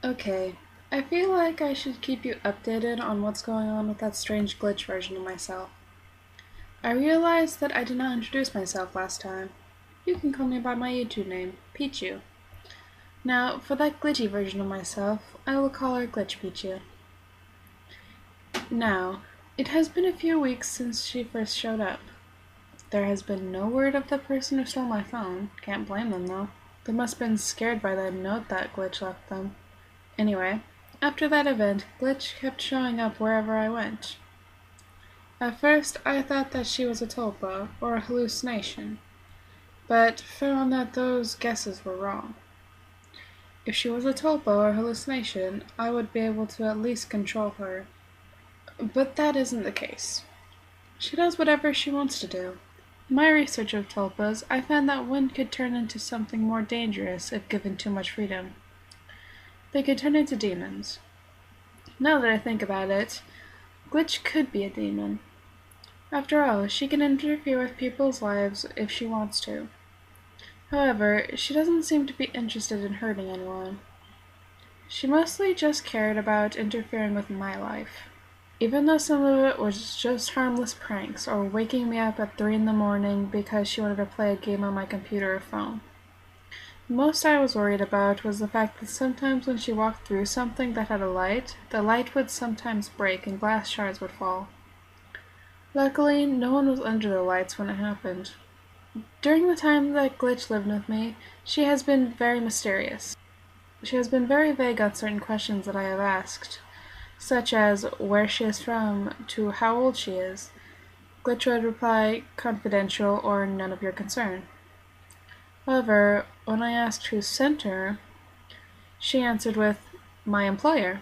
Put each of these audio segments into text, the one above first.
Okay, I feel like I should keep you updated on what's going on with that strange glitch version of myself. I realized that I did not introduce myself last time. You can call me by my YouTube name, Pichu. Now, for that glitchy version of myself, I will call her Glitch Pichu. Now, it has been a few weeks since she first showed up. There has been no word of the person who stole my phone. Can't blame them though. They must have been scared by that note that Glitch left them. Anyway, after that event, Glitch kept showing up wherever I went. At first, I thought that she was a tulpa, or a hallucination, but found that those guesses were wrong. If she was a tulpa or hallucination, I would be able to at least control her. But that isn't the case. She does whatever she wants to do. In my research of tulpas, I found that one could turn into something more dangerous if given too much freedom. They could turn into demons. Now that I think about it, Glitch could be a demon. After all, she can interfere with people's lives if she wants to. However, she doesn't seem to be interested in hurting anyone. She mostly just cared about interfering with my life. Even though some of it was just harmless pranks or waking me up at 3 in the morning because she wanted to play a game on my computer or phone. The most I was worried about was the fact that sometimes when she walked through something that had a light, the light would sometimes break and glass shards would fall. Luckily, no one was under the lights when it happened. During the time that Glitch lived with me, she has been very mysterious. She has been very vague on certain questions that I have asked, such as where she is from to how old she is. Glitch would reply, confidential or none of your concern. However, when I asked who sent her, she answered with, my employer.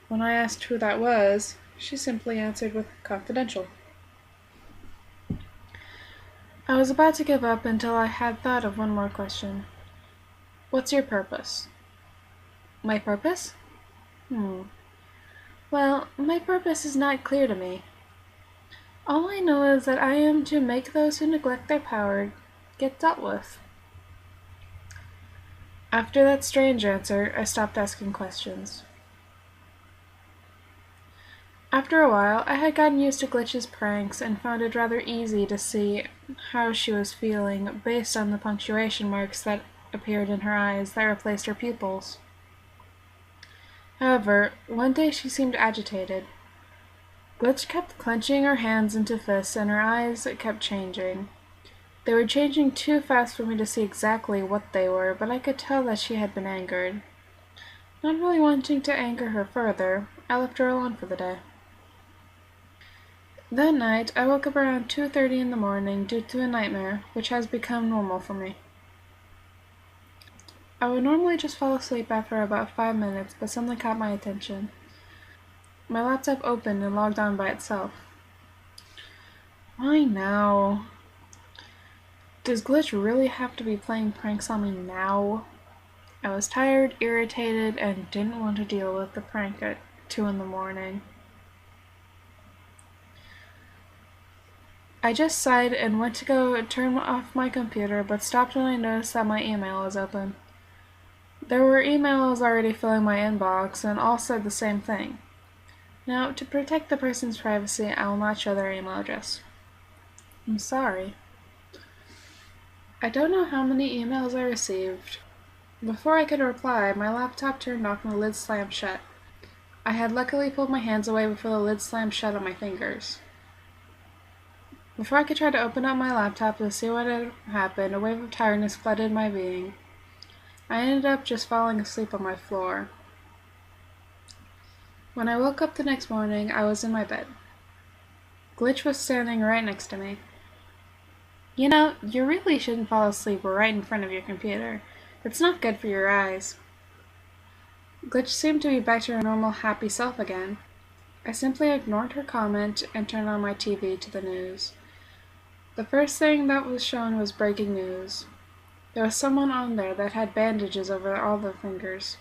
When I asked who that was, she simply answered with confidential. I was about to give up until I had thought of one more question. What's your purpose? My purpose? Well, my purpose is not clear to me. All I know is that I am to make those who neglect their power get dealt with. After that strange answer, I stopped asking questions. After a while, I had gotten used to Glitch's pranks and found it rather easy to see how she was feeling based on the punctuation marks that appeared in her eyes that replaced her pupils. However, one day she seemed agitated. Glitch kept clenching her hands into fists and her eyes kept changing. They were changing too fast for me to see exactly what they were, but I could tell that she had been angered. Not really wanting to anger her further, I left her alone for the day. That night, I woke up around 2:30 in the morning due to a nightmare, which has become normal for me. I would normally just fall asleep after about 5 minutes, but something caught my attention. My laptop opened and logged on by itself. Why now? Does Glitch really have to be playing pranks on me now? I was tired, irritated, and didn't want to deal with the prank at 2 in the morning. I just sighed and went to go turn off my computer, but stopped when I noticed that my email was open. There were emails already filling my inbox, and all said the same thing. Now, to protect the person's privacy, I will not show their email address. I'm sorry. I don't know how many emails I received. Before I could reply, my laptop turned off and the lid slammed shut. I had luckily pulled my hands away before the lid slammed shut on my fingers. Before I could try to open up my laptop to see what had happened, a wave of tiredness flooded my being. I ended up just falling asleep on my floor. When I woke up the next morning, I was in my bed. Glitch was standing right next to me. You know, you really shouldn't fall asleep right in front of your computer. It's not good for your eyes. Glitch seemed to be back to her normal, happy self again. I simply ignored her comment and turned on my TV to the news. The first thing that was shown was breaking news. There was someone on there that had bandages over all their fingers.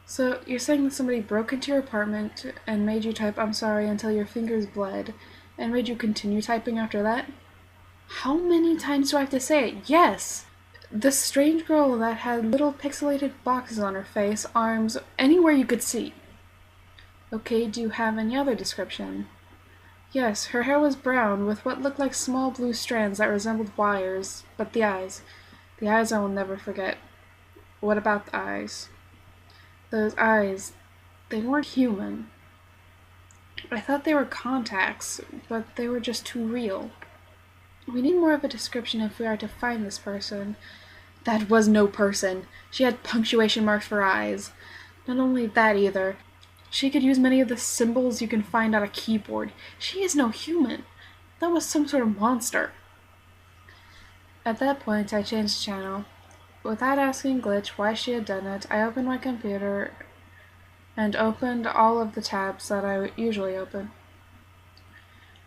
So, you're saying that somebody broke into your apartment and made you type "I'm sorry" until your fingers bled, and made you continue typing after that? How many times do I have to say it? Yes! This strange girl that had little pixelated boxes on her face, arms, anywhere you could see. Okay, do you have any other description? Yes, her hair was brown, with what looked like small blue strands that resembled wires, but the eyes I will never forget. What about the eyes? Those eyes, they weren't human. I thought they were contacts, but they were just too real. We need more of a description if we are to find this person. That was no person. She had punctuation marks for eyes. Not only that either, she could use many of the symbols you can find on a keyboard. She is no human. That was some sort of monster. At that point, I changed channel. Without asking Glitch why she had done it, I opened my computer and opened all of the tabs that I usually open.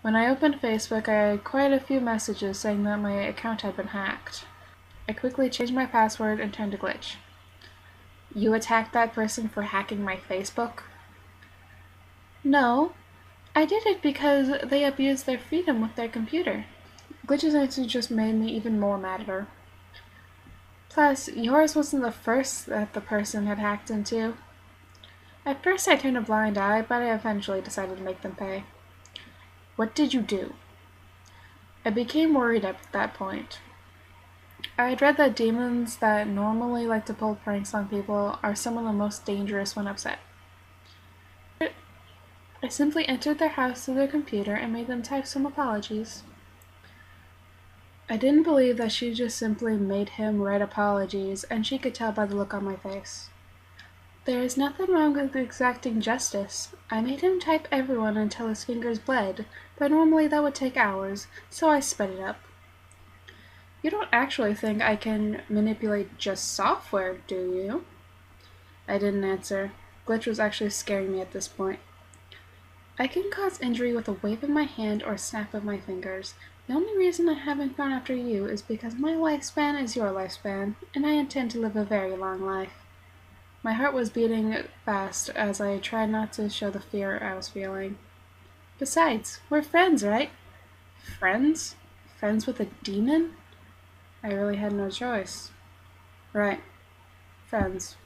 When I opened Facebook, I had quite a few messages saying that my account had been hacked. I quickly changed my password and turned to Glitch. You attacked that person for hacking my Facebook? No, I did it because they abused their freedom with their computer. Glitch's answer just made me even more mad at her. Plus, yours wasn't the first that the person had hacked into. At first I turned a blind eye, but I eventually decided to make them pay. What did you do? I became worried at that point. I had read that demons that normally like to pull pranks on people are some of the most dangerous when upset. I simply entered their house through their computer and made them type some apologies. I didn't believe that she just simply made him write apologies, and she could tell by the look on my face. There is nothing wrong with exacting justice. I made him type everyone until his fingers bled, but normally that would take hours, so I sped it up. You don't actually think I can manipulate just software, do you? I didn't answer. Glitch was actually scaring me at this point. I can cause injury with a wave of my hand or snap of my fingers. The only reason I haven't gone after you is because my lifespan is your lifespan, and I intend to live a very long life. My heart was beating fast as I tried not to show the fear I was feeling. Besides, we're friends, right? Friends? Friends with a demon? I really had no choice. Right. Friends.